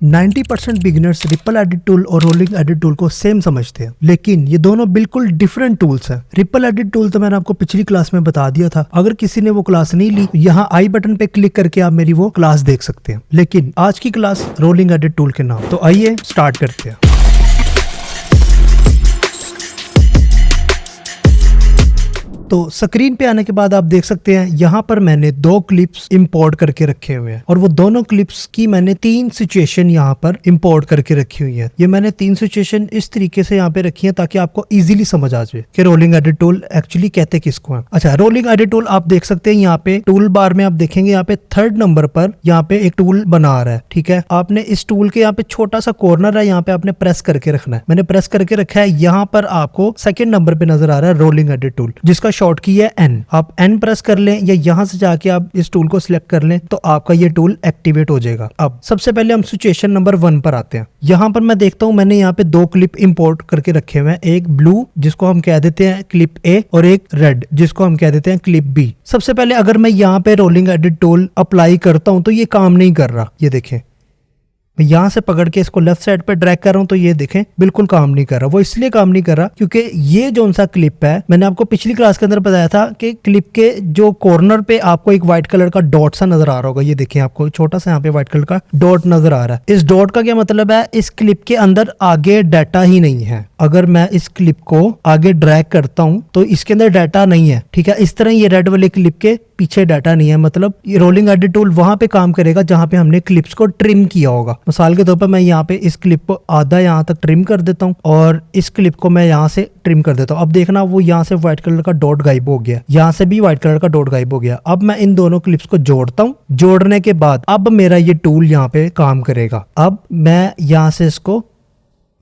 90% beginners ripple edit tool और rolling edit tool को same समझते हैं, लेकिन ये दोनों बिल्कुल डिफरेंट टूल्स हैं। रिपल एडिट टूल तो मैंने आपको पिछली क्लास में बता दिया था। अगर किसी ने वो क्लास नहीं ली, यहाँ आई बटन पे क्लिक करके आप मेरी वो क्लास देख सकते हैं। लेकिन आज की क्लास रोलिंग एडिट टूल के नाम। तो आइए स्टार्ट करते हैं। तो स्क्रीन पे आने के बाद आप देख सकते हैं यहाँ पर मैंने दो क्लिप्स इंपोर्ट करके रखे हुए हैं और वो दोनों क्लिप्स की मैंने 3 सिचुएशन यहाँ पर इंपोर्ट करके रखी हुई है। ये मैंने 3 सिचुएशन इस तरीके से यहाँ पे रखी है ताकि आपको इजीली समझ आ जाए कि रोलिंग एडिट टूल एक्चुअली कहते किसको है। अच्छा, रोलिंग एडिट टूल आप देख सकते हैं यहाँ पे टूल बार में आप देखेंगे यहाँ पे 3rd नंबर पर यहाँ पे एक टूल बना आ रहा है। ठीक है, आपने इस टूल के यहाँ पे छोटा सा कॉर्नर है, यहाँ पे आपने प्रेस करके रखना है। मैंने प्रेस करके रखा है। यहाँ पर आपको 2nd नंबर पे नजर आ रहा है रोलिंग एडिट टूल, जिसका शॉर्ट की है N। आप N प्रेस कर लें या यहाँ से जाके आप इस टूल को सिलेक्ट कर लें तो आपका ये टूल एक्टिवेट हो जाएगा। अब सबसे पहले हम सिचुएशन नंबर 1 पर आते हैं। यहाँ पर मैं देखता हूँ मैंने यहाँ पे 2 क्लिप इंपोर्ट करके रखे हुए हैं, एक ब्लू जिसको हम कह देते हैं क्लिप A और एक रेड जिसको हम कह देते हैं क्लिप B। सबसे पहले अगर मैं यहाँ पे रोलिंग एडिट टूल अप्लाई करता हूँ तो ये काम नहीं कर रहा। ये देखें, मैं यहाँ से पकड़ के इसको लेफ्ट साइड पे ड्रैग कर रहा हूँ तो ये देखें बिल्कुल काम नहीं कर रहा। वो इसलिए काम नहीं कर रहा क्योंकि ये जो सा क्लिप है, मैंने आपको पिछली क्लास के अंदर बताया था कि क्लिप के जो कॉर्नर पे आपको एक व्हाइट कलर का डॉट सा नजर आ रहा होगा। ये देखें, आपको छोटा सा यहाँ पे व्हाइट कलर का डॉट नजर आ रहा है। इस डॉट का क्या मतलब है? इस क्लिप के अंदर आगे डाटा ही नहीं है। अगर मैं इस क्लिप को आगे ड्रैग करता हूँ तो इसके अंदर डाटा नहीं है। ठीक है, इस तरह ये रेड वाले क्लिप के पीछे डाटा नहीं है। मतलब ये रोलिंग एडिट टूल वहां पे काम करेगा जहां पे हमने क्लिप्स को ट्रिम किया होगा। मिसाल के तौर पर मैं यहाँ पे इस क्लिप को आधा यहाँ तक ट्रिम कर देता हूँ और इस क्लिप को मैं यहाँ से ट्रिम कर देता हूँ। अब देखना, वो यहाँ से व्हाइट कलर का डॉट गायब हो गया, यहाँ से भी व्हाइट कलर का डॉट गायब हो गया। अब मैं इन दोनों क्लिप्स को जोड़ता हूँ। जोड़ने के बाद अब मेरा ये टूल यहाँ पे काम करेगा। अब मैं यहाँ से इसको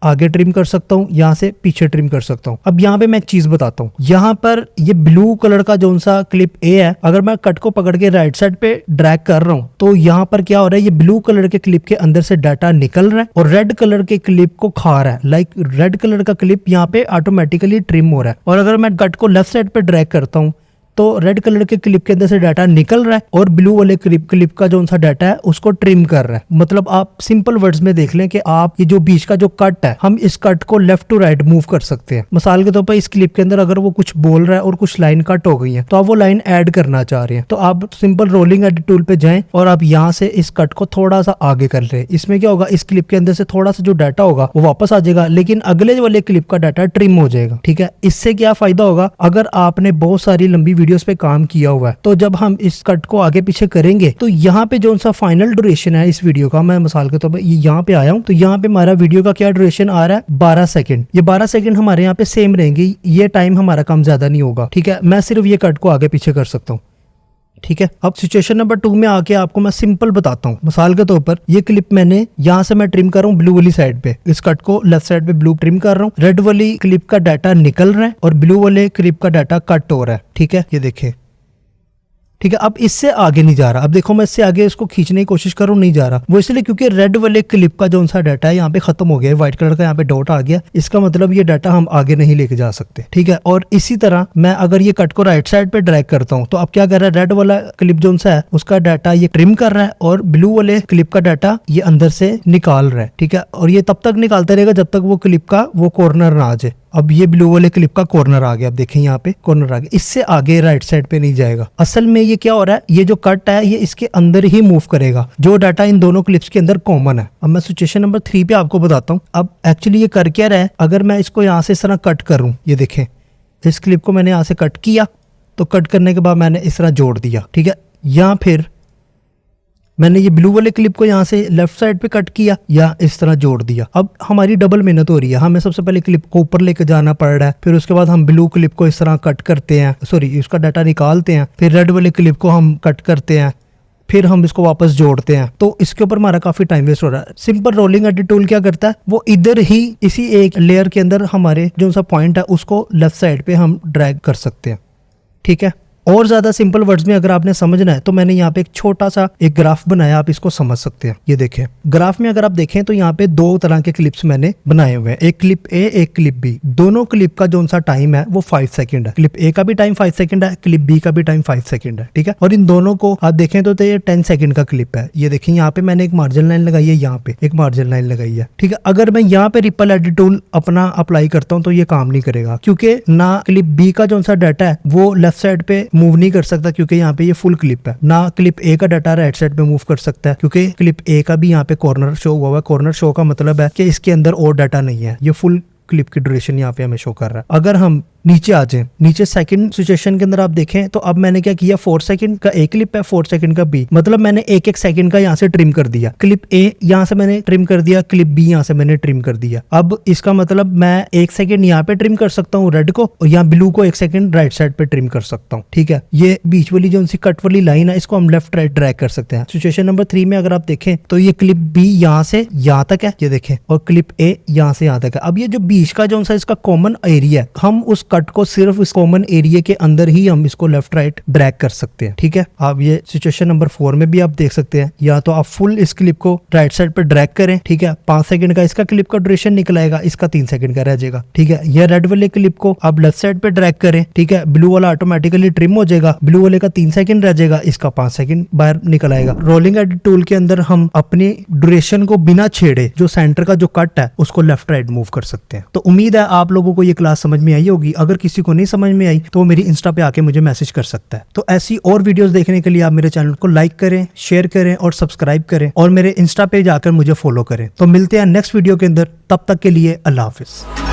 आगे ट्रिम कर सकता हूँ, यहाँ से पीछे ट्रिम कर सकता हूँ। अब यहाँ पे मैं एक चीज बताता हूँ। यहाँ पर ये ब्लू कलर का जो सा क्लिप A है, अगर मैं कट को पकड़ के राइट साइड पे ड्रैग कर रहा हूँ तो यहाँ पर क्या हो रहा है? ये ब्लू कलर के क्लिप के अंदर से डाटा निकल रहा है और रेड कलर के क्लिप को खा रहा है। लाइक रेड कलर का क्लिप यहाँ पे ऑटोमेटिकली ट्रिम हो रहा है। और अगर मैं कट को लेफ्ट साइड पे ड्रैग करता हूँ तो रेड कलर के क्लिप के अंदर से डाटा निकल रहा है और ब्लू वाले क्लिप का जो सा डाटा है उसको ट्रिम कर रहा है। मतलब आप सिंपल वर्ड्स में देख लें कि आप ये जो बीच का जो कट है, हम इस कट को लेफ्ट टू राइट मूव कर सकते हैं। मिसाल के तौर पर इस क्लिप के अंदर अगर वो कुछ बोल रहा है और कुछ लाइन कट हो गई है तो आप वो लाइन ऐड करना चाह रहे हैं तो आप सिंपल रोलिंग एडिट टूल पे जाएं और आप यहाँ से इस कट को थोड़ा सा आगे कर रहे हैं। इसमें क्या होगा? इस क्लिप के अंदर से थोड़ा सा जो डाटा होगा वो वापस आ जाएगा, लेकिन अगले वाले क्लिप का डाटा ट्रिम हो जाएगा। ठीक है, इससे क्या फायदा होगा? अगर आपने बहुत सारी लंबी वीडियोस पे काम किया हुआ है तो जब हम इस कट को आगे पीछे करेंगे तो यहाँ पे जो सा फाइनल ड्यूरेशन है इस वीडियो का, मैं मिसाल के तौर पर यहाँ पे आया हूँ तो यहाँ पे हमारा वीडियो का क्या ड्यूरेशन आ रहा है? 12 सेकंड। ये 12 सेकंड हमारे यहाँ पे सेम रहेंगे, ये टाइम हमारा कम ज्यादा नहीं होगा। ठीक है, मैं सिर्फ ये कट को आगे पीछे कर सकता हूँ। ठीक है, अब सिचुएशन नंबर 2 में आके आपको मैं सिंपल बताता हूँ। मिसाल के तौर पर ये क्लिप मैंने यहाँ से मैं ट्रिम कर रहा हूँ ब्लू वाली साइड पे, इस कट को लेफ्ट साइड पे ब्लू ट्रिम कर रहा हूँ। रेड वाली क्लिप का डाटा निकल रहा है और ब्लू वाले क्लिप का डाटा कट हो रहा है। ठीक है, ये देखें। ठीक है, अब इससे आगे नहीं जा रहा। अब देखो, मैं इससे आगे इसको खींचने की कोशिश कर रहा हूँ, नहीं जा रहा। वो इसलिए क्योंकि रेड वाले क्लिप का जो सा डाटा है यहाँ पे खत्म हो गया, व्हाइट कलर का यहाँ पे डॉट आ गया। इसका मतलब ये डाटा हम आगे नहीं लेके जा सकते। ठीक है, और इसी तरह मैं अगर ये कट को राइट साइड पे ड्रैग करता हूँ तो अब क्या कर रहा है? रेड वाला क्लिप जो सा है उसका डाटा ये ट्रिम कर रहा है और ब्लू वाले क्लिप का डाटा ये अंदर से निकाल रहा है। ठीक है, और ये तब तक निकालता रहेगा जब तक वो क्लिप का वो कॉर्नर ना आ जाए। अब ये ब्लू वाले क्लिप का कॉर्नर आ गया, अब देखें यहाँ पे कॉर्नर आ गया, इससे आगे राइट साइड पे नहीं जाएगा। असल में ये क्या हो रहा है? ये जो कट है ये इसके अंदर ही मूव करेगा, जो डाटा इन दोनों क्लिप्स के अंदर कॉमन है। अब मैं सिचुएशन नंबर 3 पे आपको बताता हूँ। अब एक्चुअली ये कर क्या रहा है? अगर मैं इसको यहाँ से इस तरह कट करूँ, ये देखें इस क्लिप को मैंने यहाँ से कट किया तो कट करने के बाद मैंने इस तरह जोड़ दिया। ठीक है, या फिर मैंने ये ब्लू वाले क्लिप को यहाँ से लेफ्ट साइड पे कट किया या इस तरह जोड़ दिया। अब हमारी डबल मेहनत हो रही है। हमें सबसे पहले क्लिप को ऊपर लेके जाना पड़ रहा है, फिर उसके बाद हम ब्लू क्लिप को इस तरह कट करते हैं, सॉरी उसका डाटा निकालते हैं, फिर रेड वाले क्लिप को हम कट करते हैं, फिर हम इसको वापस जोड़ते हैं। तो इसके ऊपर हमारा काफी टाइम वेस्ट हो रहा है। सिंपल रोलिंग एडिट टूल क्या करता है? वो इधर ही इसी एक लेयर के अंदर हमारे जो सा पॉइंट है उसको लेफ्ट साइड पे हम ड्रैग कर सकते हैं। ठीक है, और ज्यादा सिंपल वर्ड्स में अगर आपने समझना है तो मैंने यहाँ पे एक छोटा सा एक ग्राफ बनाया, आप इसको समझ सकते हैं। ये देखें, ग्राफ में अगर आप देखें तो यहाँ पे दो तरह के क्लिप्स मैंने बनाए हुए हैं, एक क्लिप ए एक क्लिप बी। दोनों क्लिप का जो सा टाइम है वो 5 सेकंड है। क्लिप ए का भी टाइम 5 सेकंड है, क्लिप बी का भी टाइम 5 सेकंड है, ठीक है। और इन दोनों को आप देखें तो ये 10 सेकंड का क्लिप है। ये देखें यहाँ पे मैंने एक मार्जिन लाइन लगाई है, यहाँ पे एक मार्जिन लाइन लगाई है, ठीक है। अगर मैं यहाँ पे रिपल एडिट टूल अपना अप्लाई करता हूँ तो ये काम नहीं करेगा, क्योंकि ना क्लिप बी का जो सा डाटा है वो लेफ्ट साइड पे मूव नहीं कर सकता क्योंकि यहाँ पे ये फुल क्लिप है, ना क्लिप ए का डाटा राइट साइड पे मूव कर सकता है क्योंकि क्लिप ए का भी यहाँ पे कॉर्नर शो हुआ है। कॉर्नर शो का मतलब है कि इसके अंदर और डाटा नहीं है, ये फुल क्लिप की ड्यूरेशन यहाँ पे हमें शो कर रहा है। अगर हम नीचे आ जाए, नीचे सेकंड सिचुएशन के अंदर आप देखें तो अब मैंने क्या किया, 4 सेकंड का ए क्लिप है, 4 सेकंड का बी, मतलब मैंने एक एक सेकंड का यहाँ से ट्रिम कर दिया। क्लिप ए यहाँ से मैंने ट्रिम कर दिया, क्लिप बी यहाँ से मैंने ट्रिम कर दिया। अब इसका मतलब मैं 1 सेकंड यहाँ पे ट्रिम कर सकता हूँ रेड को, और यहाँ ब्लू को 1 सेकंड राइट साइड पे ट्रिम कर सकता हूँ, ठीक है। ये बीच वाली जो सी कट वाली लाइन है इसको हम लेफ्ट राइट ड्रैग कर सकते हैं। सिचुएशन नंबर 3 में अगर आप देखें तो ये क्लिप बी यहाँ से यहाँ तक है, ये देखें, और क्लिप ए यहाँ से यहाँ तक है। अब ये जो बीच का जो सा इसका कॉमन एरिया है, हम उस कट को सिर्फ इस कॉमन एरिया के अंदर ही हम इसको लेफ्ट राइट ड्रैग कर सकते हैं, ठीक है। आप ये सिचुएशन नंबर 4 में भी आप देख सकते हैं, या तो आप फुल इस क्लिप को राइट साइड पे ड्रैग करें, ठीक है, 5 सेकंड का इसका क्लिप का ड्यूरेशन निकल आएगा, इसका 3 सेकंड का रह जाएगा, ठीक है। ये रेड वाले क्लिप को आप लेफ्ट साइड पे ड्रैग करें, ठीक है, ब्लू वाला ऑटोमेटिकली ट्रिम हो जाएगा, ब्लू वाले का 3 सेकंड रह जाएगा, इसका 5 सेकंड बाहर निकल आएगा। रोलिंग एडिट टूल के अंदर हम अपनी ड्यूरेशन को बिना छेड़े जो सेंटर का जो कट है उसको लेफ्ट राइट मूव कर सकते हैं। तो उम्मीद है आप लोगों को ये क्लास समझ में आई होगी। अगर किसी को नहीं समझ में आई तो मेरी इंस्टा पे आके मुझे मैसेज कर सकता है। तो ऐसी और वीडियोस देखने के लिए आप मेरे चैनल को लाइक करें, शेयर करें और सब्सक्राइब करें, और मेरे इंस्टा पे जाकर मुझे फॉलो करें। तो मिलते हैं नेक्स्ट वीडियो के अंदर, तब तक के लिए अल्लाह हाफिज।